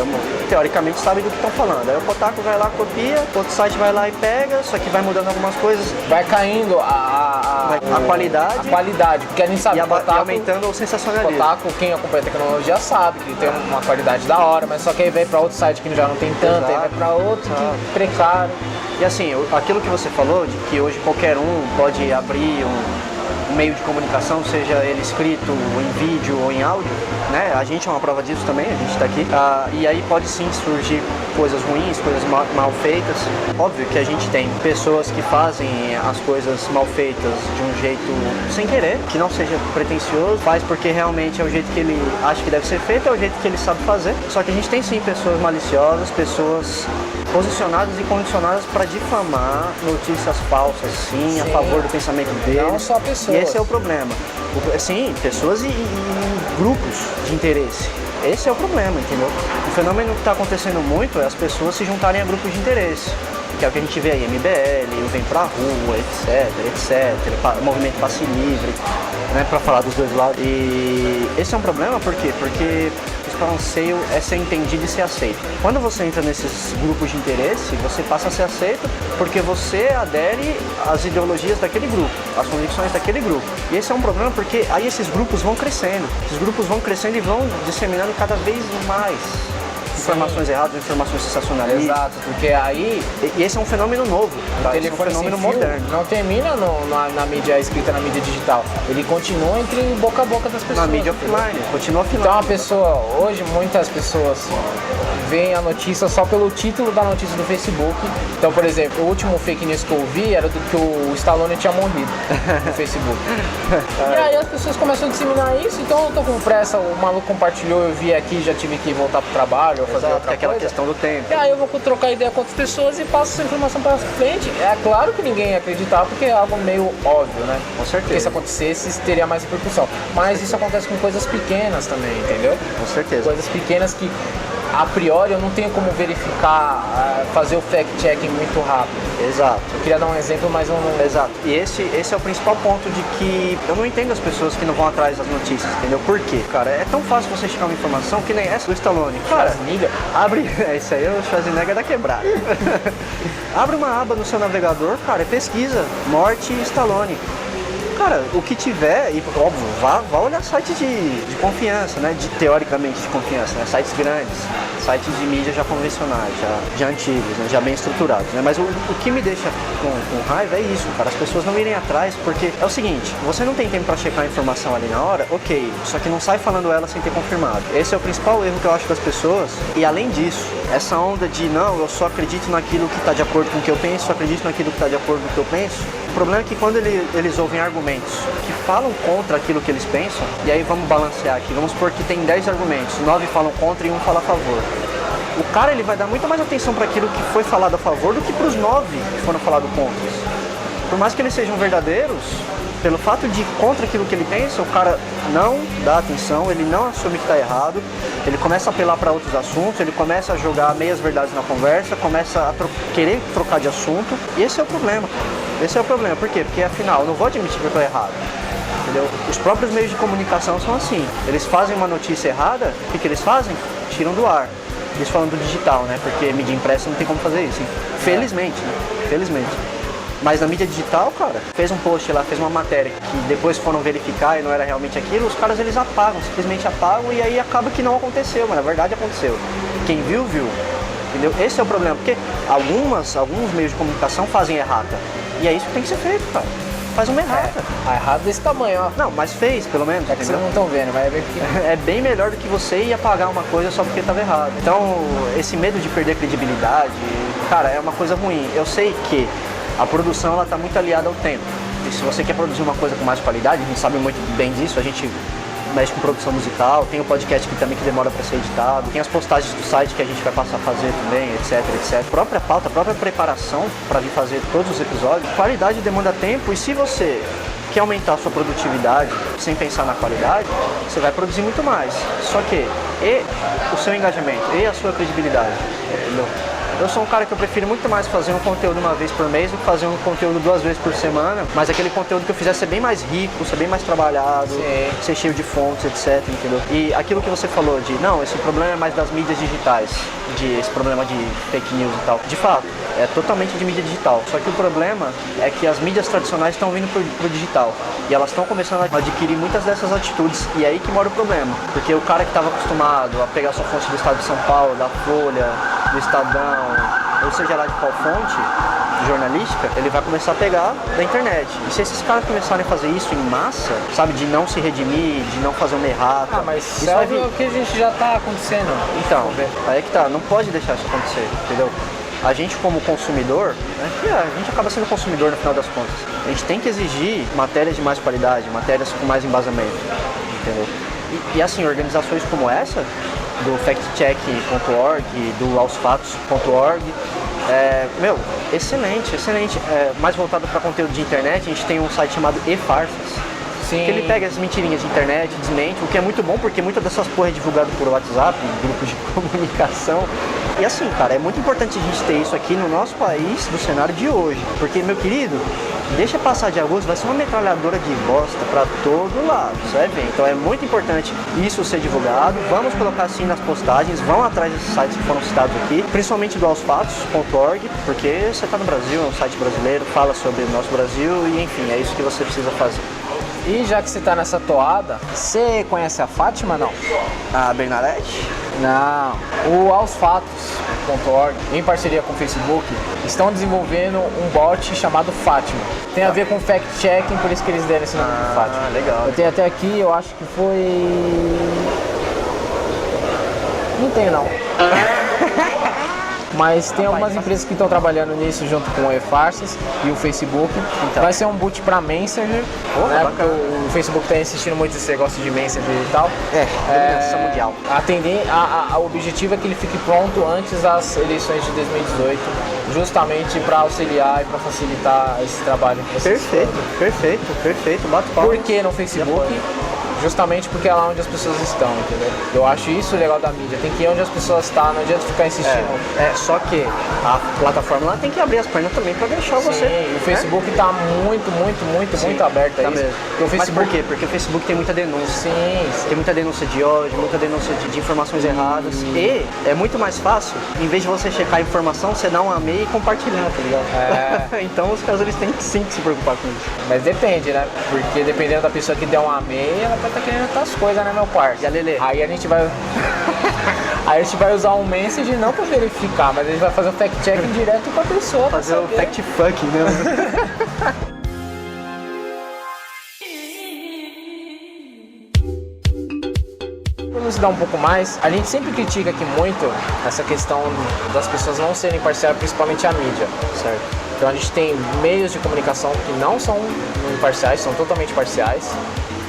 teoricamente sabe do que estão falando. Aí o Kotaku vai lá, copia, outro site vai lá e pega, só que vai mudando algumas coisas, Vai caindo a qualidade. A qualidade, porque a gente sabe e, que o Kotaku, aumentando o sensacionalismo. Kotaku, quem acompanha a tecnologia sabe que tem uma qualidade da hora, mas só que aí vai pra outro site que já não tem tanto, aí vai pra outro que precário. E assim, aquilo que você falou, de que hoje qualquer um pode abrir um meio de comunicação, seja ele escrito, em vídeo ou em áudio, né? A gente é uma prova disso também, a gente está aqui. E aí pode sim surgir coisas ruins, coisas mal feitas. Óbvio que a gente tem pessoas que fazem as coisas mal feitas de um jeito sem querer, que não seja pretensioso, faz porque realmente é o jeito que ele acha que deve ser feito, é o jeito que ele sabe fazer. Só que a gente tem sim pessoas maliciosas, pessoas posicionadas e condicionadas para difamar notícias falsas, sim, a favor do pensamento deles. Não só pessoas. E esse é o problema. Sim, pessoas e grupos de interesse. Esse é o problema, entendeu? O fenômeno que está acontecendo muito é as pessoas se juntarem a grupos de interesse. Que é o que a gente vê aí, MBL, o Vem Pra Rua, etc, Movimento Passe Livre, né, para falar dos dois lados. E esse é um problema, por quê? Porque o anseio é ser entendido e ser aceito. Quando você entra nesses grupos de interesse, você passa a ser aceito porque você adere às ideologias daquele grupo, às convicções daquele grupo. E esse é um problema porque aí esses grupos vão crescendo. Esses grupos vão crescendo e vão disseminando cada vez mais informações erradas, informações sensacionalistas. Exato, porque aí E esse é um fenômeno novo, tá? Esse é um telefone fenômeno sem fio moderno. não termina na mídia escrita, na mídia digital. Ele continua entre boca a boca das pessoas. Na mídia entendeu? offline, continua offline. Então a pessoa, hoje muitas pessoas veem a notícia só pelo título da notícia do Facebook. Então, por exemplo, o último fake news que eu vi era do que o Stallone tinha morrido no Facebook. E aí as pessoas começam a disseminar isso, então eu tô com pressa, o maluco compartilhou, eu vi aqui, já tive que voltar pro trabalho ou fazer Exato, que outra é aquela coisa. questão do tempo. E aí eu vou trocar ideia com outras pessoas e passo essa informação para frente. É claro que ninguém ia acreditar porque é algo meio óbvio, né? Com certeza. Porque se acontecesse, teria mais repercussão. Mas isso acontece com coisas pequenas também, entendeu? Com certeza. Coisas pequenas que a priori eu não tenho como verificar, fazer o fact-checking muito rápido. Exato. Eu queria dar um exemplo, mas eu não... Exato. E esse é o principal ponto de que eu não entendo as pessoas que não vão atrás das notícias, entendeu? Por quê? Cara, é tão fácil você chegar uma informação que nem essa do Stallone. Cara, Schwarzenegger. abre... Esse aí é o Schwarzenegger da quebrada. Abre uma aba no seu navegador, cara, e pesquisa morte Stallone. Cara, o que tiver, e óbvio, vá olhar sites de confiança, né? Teoricamente de confiança, né? Sites grandes, sites de mídia já convencionais, já antigos, né? Já bem estruturados, né? Mas o que me deixa com raiva é isso, cara, as pessoas não irem atrás, porque é o seguinte, você não tem tempo pra checar a informação ali na hora, ok, só que não sai falando ela sem ter confirmado. Esse é o principal erro que eu acho das pessoas, e além disso, essa onda de não, eu só acredito naquilo que tá de acordo com o que eu penso, só acredito naquilo que tá de acordo com o que eu penso. O problema é que quando eles ouvem argumentos que falam contra aquilo que eles pensam, e aí vamos balancear aqui, vamos supor que tem 10 argumentos, 9 falam contra e 1 fala a favor. O cara ele vai dar muito mais atenção para aquilo que foi falado a favor do que para os 9 que foram falados contra. Por mais que eles sejam verdadeiros, pelo fato de ir contra aquilo que ele pensa, o cara não dá atenção, ele não assume que está errado, ele começa a apelar para outros assuntos, ele começa a jogar meias verdades na conversa, começa a querer trocar de assunto, e esse é o problema. Esse é o problema, por quê? Porque afinal, eu não vou admitir que eu estou errado, entendeu? Os próprios meios de comunicação são assim, eles fazem uma notícia errada, o que eles fazem? Tiram do ar. Eles falam do digital, né? Porque mídia impressa não tem como fazer isso, hein? Felizmente, né? Felizmente. Mas na mídia digital, cara, fez um post lá, fez uma matéria que depois foram verificar e não era realmente aquilo, os caras eles apagam, simplesmente apagam e aí acaba que não aconteceu, mas na verdade aconteceu. Quem viu, viu. Entendeu? Esse é o problema, porque alguns meios de comunicação fazem errata. E é isso que tem que ser feito, cara. Faz uma errata. A errada desse tamanho, ó. Não, mas fez, pelo menos. É que vocês não estão vendo, mas é bem pequeno. É bem melhor do que você ir apagar uma coisa só porque estava errado. Então, esse medo de perder credibilidade, cara, é uma coisa ruim. Eu sei que a produção ela tá muito aliada ao tempo. E se você quer produzir uma coisa com mais qualidade, a gente sabe muito bem disso, a gente mexe com produção musical, tem o podcast que também que demora para ser editado, tem as postagens do site que a gente vai passar a fazer também, etc, etc. A própria pauta, a própria preparação para vir fazer todos os episódios, qualidade demanda tempo e se você quer aumentar a sua produtividade sem pensar na qualidade, você vai produzir muito mais. Só que o seu engajamento e a sua credibilidade, entendeu? Eu sou um cara que eu prefiro muito mais fazer um conteúdo uma vez por mês do que fazer um conteúdo 2 vezes por semana, mas aquele conteúdo que eu fizer ser bem mais rico, ser bem mais trabalhado, ser cheio de fontes, etc, entendeu? E aquilo que você falou de, não, esse problema é mais das mídias digitais, esse problema de fake news e tal. De fato, é totalmente de mídia digital. Só que o problema é que as mídias tradicionais estão vindo pro digital e elas estão começando a adquirir muitas dessas atitudes e é aí que mora o problema. Porque o cara que estava acostumado a pegar sua fonte do estado de São Paulo, da Folha, do Estadão, ou seja lá de qual fonte jornalística, ele vai começar a pegar da internet. E se esses caras começarem a fazer isso em massa, sabe, de não se redimir, de não fazer uma errata... mas isso é vai vir. o que a gente já tá acontecendo. Então, aí é que tá, não pode deixar isso acontecer, entendeu? A gente como consumidor, né, que a gente acaba sendo consumidor no final das contas, a gente tem que exigir matérias de mais qualidade, matérias com mais embasamento, entendeu? E assim, organizações como essa, do factcheck.org, do aosfatos.org, excelente, excelente. Mais voltado para conteúdo de internet, a gente tem um site chamado eFarsas, que ele pega as mentirinhas de internet, desmente, o que é muito bom porque muitas dessas porra é divulgado por WhatsApp, grupos de comunicação. E assim, cara, é muito importante a gente ter isso aqui no nosso país, no cenário de hoje. Porque, meu querido, deixa passar de agosto, vai ser uma metralhadora de bosta pra todo lado, você vai ver. Então é muito importante isso ser divulgado. Vamos colocar assim nas postagens, vão atrás desses sites que foram citados aqui, principalmente do aosfatos.org, porque você tá no Brasil, é um site brasileiro, fala sobre o nosso Brasil e enfim, é isso que você precisa fazer. E já que você tá nessa toada, você conhece a Fátima, não? A Bernadette? Não. O aosfatos.org, em parceria com o Facebook, estão desenvolvendo um bot chamado Fátima. Tem a ver com fact-checking, por isso que eles deram esse nome de Fátima. Legal. Eu tenho até aqui, eu acho que foi... Não tenho, não. Mas tem algumas empresas que estão trabalhando nisso junto com o eFarsas e o Facebook. Então. Vai ser um boot para Messenger, né? Porque o Facebook está insistindo muito nesse negócio de Messenger e tal. Dominância mundial. O objetivo é que ele fique pronto antes das eleições de 2018, justamente para auxiliar e para facilitar esse trabalho. Perfeito. Bato palmas. Por que no Facebook? justamente porque é lá onde as pessoas estão, entendeu? Eu acho isso legal da mídia, tem que ir onde as pessoas estão, não adianta ficar insistindo. Só que a plataforma lá tem que abrir as pernas também pra deixar você. Sim, o Facebook tá muito aberto a Tá isso. mesmo. Porque o Facebook... Mas por quê? Porque o Facebook tem muita denúncia. Sim. Tem muita denúncia de ódio, muita denúncia de informações erradas. E é muito mais fácil, em vez de você checar a informação, você dá um amei e compartilhar, tá ligado? Então os caras eles têm que sim que se preocupar com isso. Mas depende, né? Porque dependendo da pessoa que der um amei, ela pode estar querendo outras coisas, né, meu parceiro? E a Lelê? Aí a gente vai... Aí a gente vai usar um message não pra verificar, mas a gente vai fazer o fact-checking direto com a pessoa. Fazer o fact-fucking, né? Vamos dar um pouco mais. A gente sempre critica aqui muito essa questão das pessoas não serem imparciais, principalmente a mídia. Certo. Então a gente tem meios de comunicação que não são imparciais, são totalmente parciais.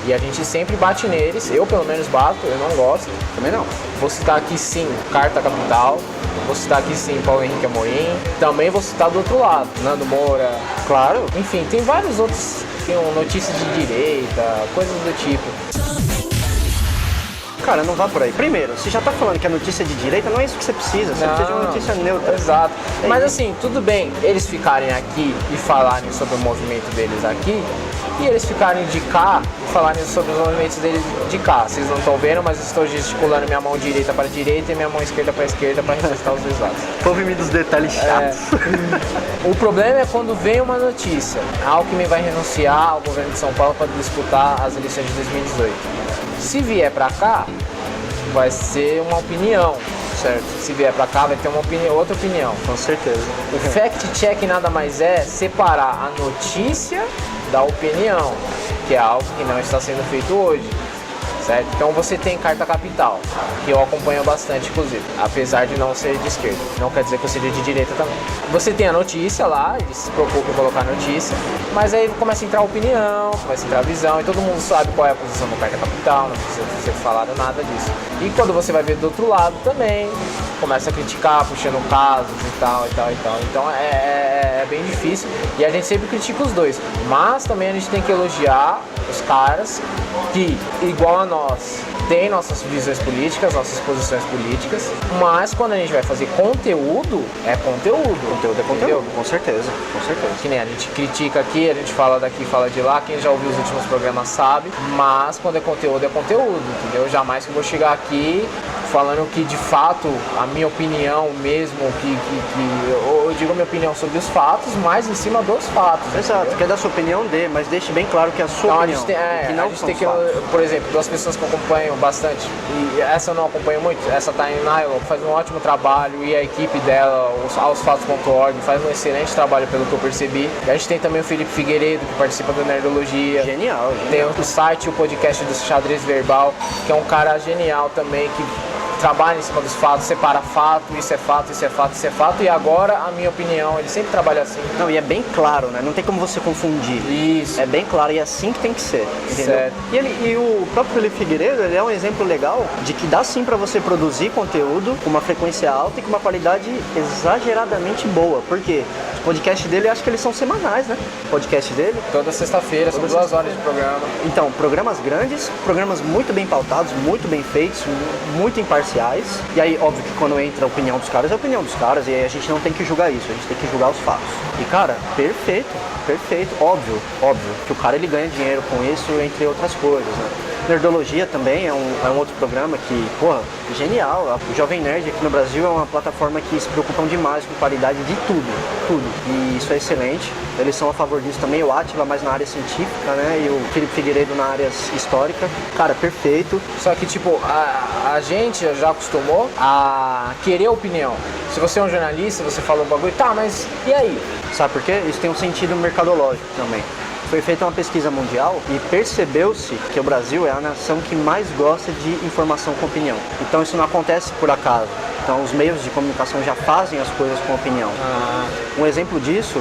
E a gente sempre bate neles, eu pelo menos bato, eu não gosto. Também não. Vou citar aqui sim Carta Capital, vou citar aqui sim Paulo Henrique Amorim, também vou citar do outro lado, Nando Moura, Claro. enfim, tem vários outros, tem notícias de direita, coisas do tipo. Cara, não vá por aí. Primeiro, você já tá falando que a notícia é de direita, não é isso que você precisa. Você precisa de uma notícia neutra. Exato. É Mas isso. assim, tudo bem eles ficarem aqui e falarem sobre o movimento deles aqui, e eles ficarem de cá e falarem sobre os movimentos deles de cá. Vocês não estão vendo, mas estou gesticulando minha mão direita para a direita e minha mão esquerda para a esquerda para representar os dois lados. Poupe-me dos detalhes chatos. O problema é quando vem uma notícia. A Alckmin vai renunciar ao governo de São Paulo para disputar as eleições de 2018. Se vier para cá, vai ser uma opinião, certo? Se vier para cá, vai ter uma opinião, outra opinião. Com certeza. O fact-check nada mais é separar a notícia da opinião, que é algo que não está sendo feito hoje, certo? Então você tem Carta Capital, que eu acompanho bastante, inclusive, apesar de não ser de esquerda. Não quer dizer que eu seja de direita também. Você tem a notícia lá, eles se preocupam em colocar a notícia, mas aí começa a entrar a opinião, começa a entrar a visão, e todo mundo sabe qual é a posição do Carta Capital, não precisa ser falado nada disso. E quando você vai ver do outro lado também, começa a criticar, puxando casos e tal. Então é bem difícil, e a gente sempre critica os dois, mas também a gente tem que elogiar os caras que, igual a nós, tem nossas visões políticas, nossas posições políticas, mas quando a gente vai fazer conteúdo, é conteúdo. Conteúdo é conteúdo, entendeu? com certeza, com certeza. Que nem a gente critica aqui, a gente fala daqui, fala de lá, quem já ouviu os últimos programas sabe, mas quando é conteúdo, entendeu? Jamais que eu vou chegar aqui falando que de fato a minha opinião mesmo, eu digo a minha opinião sobre os fatos, mas em cima dos fatos. Exato, entendeu? quer dar sua opinião dê, mas deixe bem claro que é a sua Então opinião. a gente tem que, por exemplo, duas pessoas que eu acompanho bastante, e essa eu não acompanho muito, essa tá em Nylon, faz um ótimo trabalho, e a equipe dela, aosfatos.org, faz um excelente trabalho pelo que eu percebi. E a gente tem também o Felipe Figueiredo, que participa do Nerdologia. Genial. Tem o site e o podcast do Xadrez Verbal, que é um cara genial também, que trabalha em cima dos fatos, separa fato, isso é fato, isso é fato, isso é fato, e agora a minha opinião, ele sempre trabalha assim. Não, e é bem claro, né? Não tem como você confundir. Isso. É bem claro e é assim que tem que ser, entendeu? Certo. E o próprio Felipe Figueiredo, ele é um exemplo legal de que dá sim pra você produzir conteúdo com uma frequência alta e com uma qualidade exageradamente boa. Por quê? Os podcasts dele, eu acho que eles são semanais, né? O podcast dele. Toda sexta-feira, são 2 horas de programa. Então, programas grandes, programas muito bem pautados, muito bem feitos, muito imparciais. E aí, óbvio que quando entra a opinião dos caras, é a opinião dos caras, e aí a gente não tem que julgar isso, a gente tem que julgar os fatos. E cara, perfeito, óbvio que o cara ele ganha dinheiro com isso, entre outras coisas, né? Nerdologia também é um outro programa que, porra, genial. O Jovem Nerd aqui no Brasil é uma plataforma que se preocupam demais com qualidade de tudo. E isso é excelente. Eles são a favor disso também. O Átila mais na área científica, né? E o Felipe Figueiredo na área histórica. Cara, perfeito. Só que, tipo, a gente já acostumou a querer opinião. Se você é um jornalista, você fala um bagulho, tá, mas e aí? Sabe por quê? Isso tem um sentido mercadológico também. Foi feita uma pesquisa mundial e percebeu-se que o Brasil é a nação que mais gosta de informação com opinião. Então isso não acontece por acaso. Então os meios de comunicação já fazem as coisas com opinião. Um exemplo disso,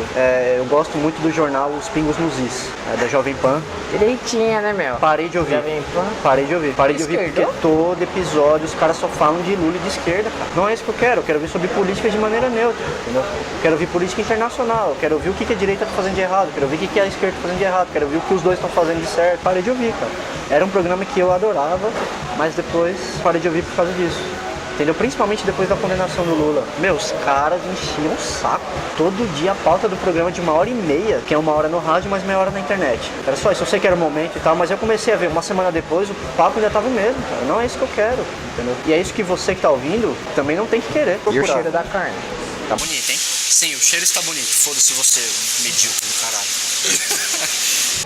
eu gosto muito do jornal Os Pingos nos Is, da Jovem Pan. Direitinha, né, meu? Parei de ouvir. Jovem Pan? Parei de ouvir porque Esquerdou? todo episódio os caras só falam de Lula e de esquerda, cara. Não é isso que eu quero ouvir sobre política de maneira neutra, entendeu? Eu quero ouvir política internacional, eu quero ouvir o que a direita tá fazendo de errado, eu quero ouvir o que a esquerda tá fazendo de errado, eu quero ouvir o que os dois estão fazendo de certo. Parei de ouvir, cara. Era um programa que eu adorava, mas depois parei de ouvir por causa disso. Entendeu? Principalmente depois da condenação do Lula. Meus caras enchiam o saco. Todo dia a pauta do programa de 1h30, que é 1 hora no rádio, mais meia hora na internet. Era só isso, eu sei que era o momento e tal, mas eu comecei a ver, uma semana depois, o papo ainda tava o mesmo, cara. Não é isso que eu quero, entendeu? E é isso que você que tá ouvindo também não tem que querer. E o cheiro da carne? Tá bonito, hein? Sim, o cheiro está bonito. Foda-se você, medíocre do caralho.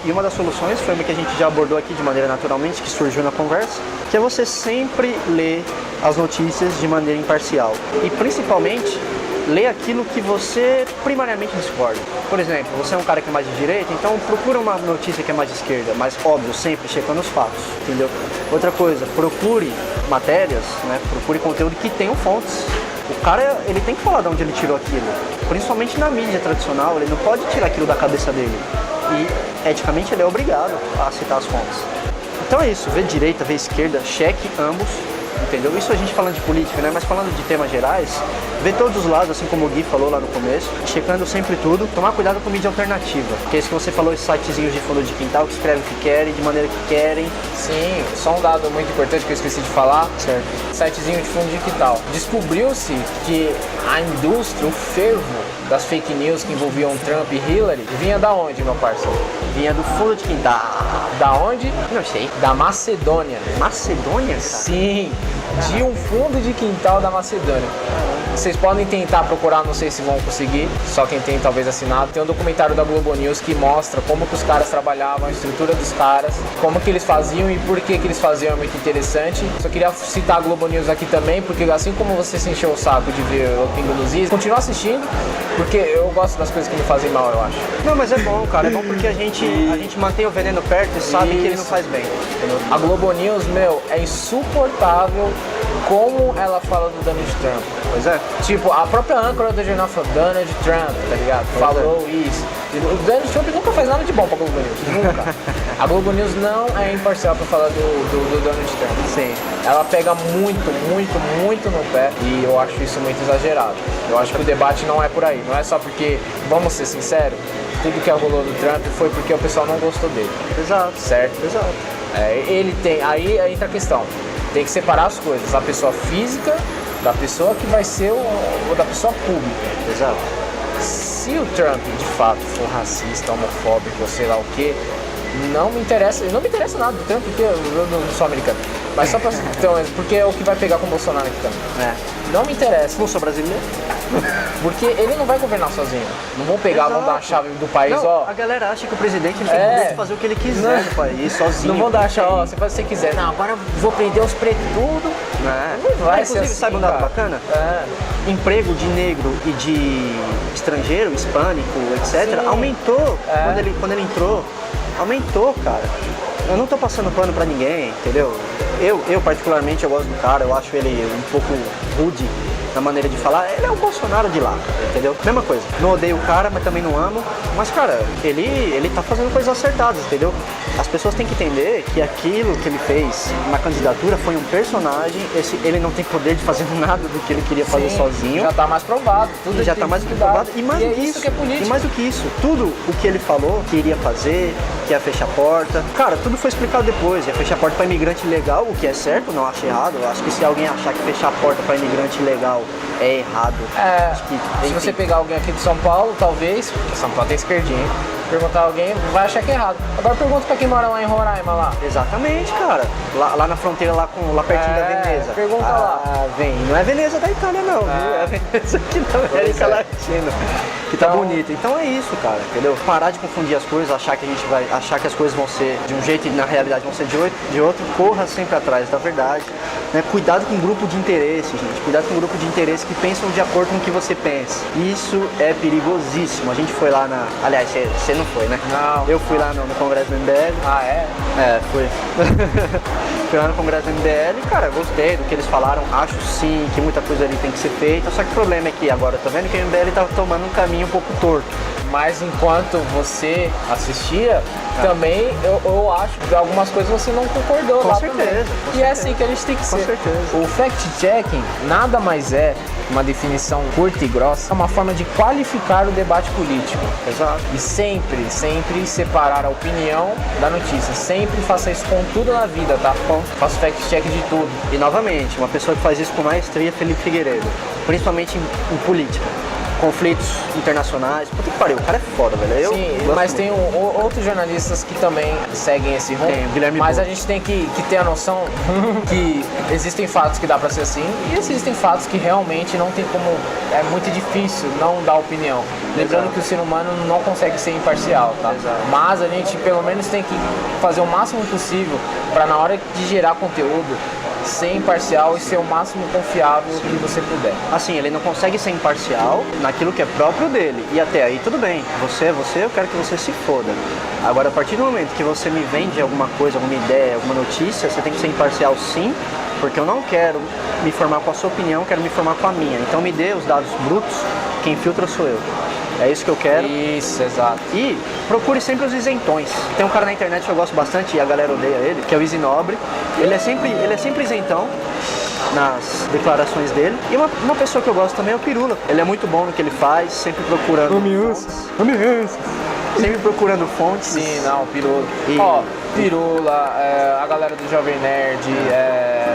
E uma das soluções foi uma que a gente já abordou aqui de maneira naturalmente, que surgiu na conversa, que é você sempre ler as notícias de maneira imparcial. E principalmente, ler aquilo que você primariamente discorda. Por exemplo, você é um cara que é mais de direita, então procura uma notícia que é mais de esquerda, mas óbvio, sempre checando os fatos, entendeu? Outra coisa, procure matérias, né? Procure conteúdo que tenham fontes. O cara, ele tem que falar de onde ele tirou aquilo. Principalmente na mídia tradicional, ele não pode tirar aquilo da cabeça dele. E, eticamente, ele é obrigado a citar as fontes. Então é isso, vê direita, vê esquerda, cheque ambos, entendeu? Isso a gente falando de política, né? Mas falando de temas gerais, vê todos os lados, assim como o Gui falou lá no começo, checando sempre tudo, tomar cuidado com mídia alternativa, que é isso que você falou, esses sitezinhos de fundo de quintal que escrevem o que querem, de maneira que querem. Sim, só um dado muito importante que eu esqueci de falar. Certo. Sitezinho de fundo de quintal. Descobriu-se que a indústria, o fervo das fake news que envolviam Trump e Hillary, vinha da onde, meu parceiro? Vinha do fundo de quintal. Da onde? Não sei. Da Macedônia. Macedônia, cara? Sim, de um fundo de quintal da Macedônia. Vocês podem tentar procurar, não sei se vão conseguir, só quem tem talvez assinado. Tem um documentário da Globo News que mostra como que os caras trabalhavam, a estrutura dos caras, como que eles faziam e por que que eles faziam, é muito interessante. Só queria citar a Globo News aqui também, porque assim como você se encheu o saco de ver o Pingo nos Is, continua assistindo, porque eu gosto das coisas que me fazem mal, eu acho. Não, mas é bom, cara. É bom porque a gente mantém o veneno perto e sabe que ele não faz bem. Entendeu? A Globo News, meu, é insuportável como ela fala do Donald Trump. Pois é. Tipo, a própria âncora do jornal falou Donald Trump, tá ligado? Falou isso. E o Donald Trump nunca faz nada de bom pra Globo News, nunca. A Globo News não é imparcial pra falar do Donald Trump. Sim. Ela pega muito no pé e eu acho isso muito exagerado. Eu acho que o debate não é por aí. Não é só porque, vamos ser sinceros, tudo que rolou do Trump foi porque o pessoal não gostou dele. Exato. Certo? Exato. Ele tem, aí entra a questão. Tem que separar as coisas, a pessoa física da pessoa que vai ser o da pessoa pública. Exato. Se o Trump de fato for racista, homofóbico, ou sei lá o que, não me interessa nada do Trump, porque eu não sou americano. Mas só pra então, porque é o que vai pegar com o Bolsonaro aqui também. É. Não me interessa. Não sou brasileiro. Porque ele não vai governar sozinho. Não vão pegar, vão dar a chave do país, não, ó. A galera acha que o presidente ele tem poder de fazer o que ele quiser no país, sozinho. Não vão dar a chave, ó, você faz o que você quiser. Não, agora vou prender os pretos tudo. Não vai inclusive, ser assim, sabe um dado cara. bacana? É. Emprego de negro e de estrangeiro, hispânico, etc. Sim. Aumentou É. quando ele entrou. Aumentou, cara. Eu não tô passando pano pra ninguém, entendeu? Eu particularmente, eu gosto do cara, eu acho ele um pouco rude na maneira de falar. Ele é o Bolsonaro de lá, entendeu? Mesma coisa. Não odeio o cara, mas também não amo. Mas, cara, ele tá fazendo coisas acertadas, entendeu? As pessoas têm que entender que aquilo que ele fez na candidatura foi um personagem. Ele não tem poder de fazer nada do que ele queria fazer sozinho. Já tá mais provado. Tudo Já tá mais do que provado. E mais do que isso, que é política. E mais do que isso, tudo o que ele falou que iria fazer, que ia fechar a porta. Cara, tudo foi explicado depois. Ia fechar a porta para imigrante ilegal, o que é certo, não acho errado. Eu acho que se alguém achar que fechar a porta para imigrante ilegal é errado. Acho que, se você pegar alguém aqui de São Paulo, talvez, porque São Paulo tem esquerdinha, hein? Perguntar a alguém, vai achar que é errado. Agora pergunta pra quem mora lá em Roraima lá. Exatamente, cara. Lá na fronteira, lá pertinho da Veneza. Pergunta lá. Vem. Não é Veneza da Itália, não, viu? É Veneza aqui da América Latina. Que tá bonito. Então é isso, cara, entendeu? Parar de confundir as coisas, achar que a gente vai achar que as coisas vão ser de um jeito e na realidade vão ser de outro. Corra sempre atrás da verdade. Né? Cuidado com um grupo de interesse, gente. Cuidado com um grupo de interesse que pensam de acordo com o que você pensa. Isso é perigosíssimo. A gente foi lá na... Aliás, você não foi, né? Não. Eu fui lá no Congresso do MBL. Ah, é? É, fui. Fui lá no Congresso do MBL e, cara, gostei do que eles falaram. Acho sim que muita coisa ali tem que ser feita. Só que o problema é que agora eu tô vendo que o MBL tá tomando um caminho um pouco torto. Mas enquanto você assistia, também eu acho que algumas coisas você não concordou Com lá certeza, também. com E é certeza. assim que a gente tem que Com ser. certeza. O fact-checking nada mais é uma definição curta e grossa, é uma forma de qualificar o debate político. Exato. E sempre separar a opinião da notícia. Sempre faça isso com tudo na vida, tá? Faça fact-check de tudo. E novamente, uma pessoa que faz isso com maestria é Felipe Figueiredo, principalmente em política. Conflitos internacionais, puta que pariu, o cara é foda, velho. Eu Sim, gosto mas muito. tem outros jornalistas que também seguem esse rumo. Tem, o Guilherme mas a Boulos. gente tem que ter a noção que existem fatos que dá pra ser assim e existem fatos que realmente não tem como. É muito difícil não dar opinião. Lembrando Exato. que o ser humano não consegue ser imparcial, tá? Exato. Mas a gente pelo menos tem que fazer o máximo possível pra na hora de gerar conteúdo ser imparcial e ser o máximo confiável que você puder. Assim, ele não consegue ser imparcial naquilo que é próprio dele. E até aí tudo bem. Você é você, eu quero que você se foda. Agora, a partir do momento que você me vende alguma coisa, alguma ideia, alguma notícia, você tem que ser imparcial sim, porque eu não quero me formar com a sua opinião, eu quero me formar com a minha. Então me dê os dados brutos, quem filtra sou eu. É isso que eu quero. Isso, exato. E procure sempre os isentões. Tem um cara na internet que eu gosto bastante e a galera odeia ele, que é o Easy Nobre. Ele é sempre isentão nas declarações dele. E uma pessoa que eu gosto também é o Pirula. Ele é muito bom no que ele faz, sempre procurando fontes. Sempre procurando fontes. Sim, não, Pirula. E- Ó, Pirula, a galera do Jovem Nerd,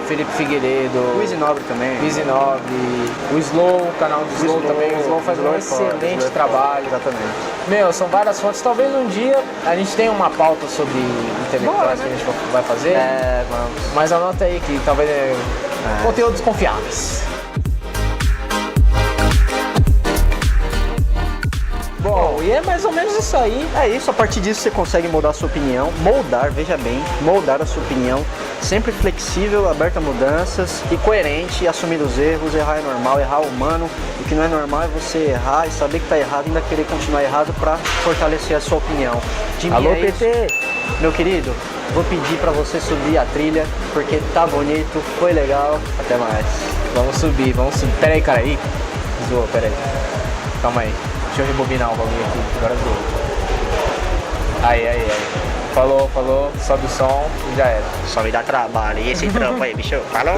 Felipe Figueiredo, O Easy Nobre também. Easy Nobre, o Slow, o canal do Slow também. O Slow faz um Slow é foda, excelente Slow é trabalho. foda, exatamente. Meu, são várias fontes. Talvez um dia a gente tenha uma pauta sobre intelectuais que a gente vai fazer. É, vamos. Mas anota aí que talvez conteúdos confiáveis. Bom, e é mais ou menos isso aí. É isso, a partir disso você consegue moldar a sua opinião, veja bem, moldar a sua opinião, sempre flexível, aberto a mudanças e coerente, assumir os erros, errar é normal, errar é humano, o que não é normal é você errar e saber que tá errado e ainda querer continuar errado para fortalecer a sua opinião. De mim Alô, é isso. PT! Meu querido, vou pedir para você subir a trilha, porque tá bonito, foi legal, até mais. Vamos subir. Pera aí, cara, aí. Zoou, pera aí. Calma aí. Deixa eu rebobinar o bagulho aqui. Agora zoou. Aí. Falou, sobe o som e já era. Só me dá trabalho, e esse trampo aí, bicho? Falou!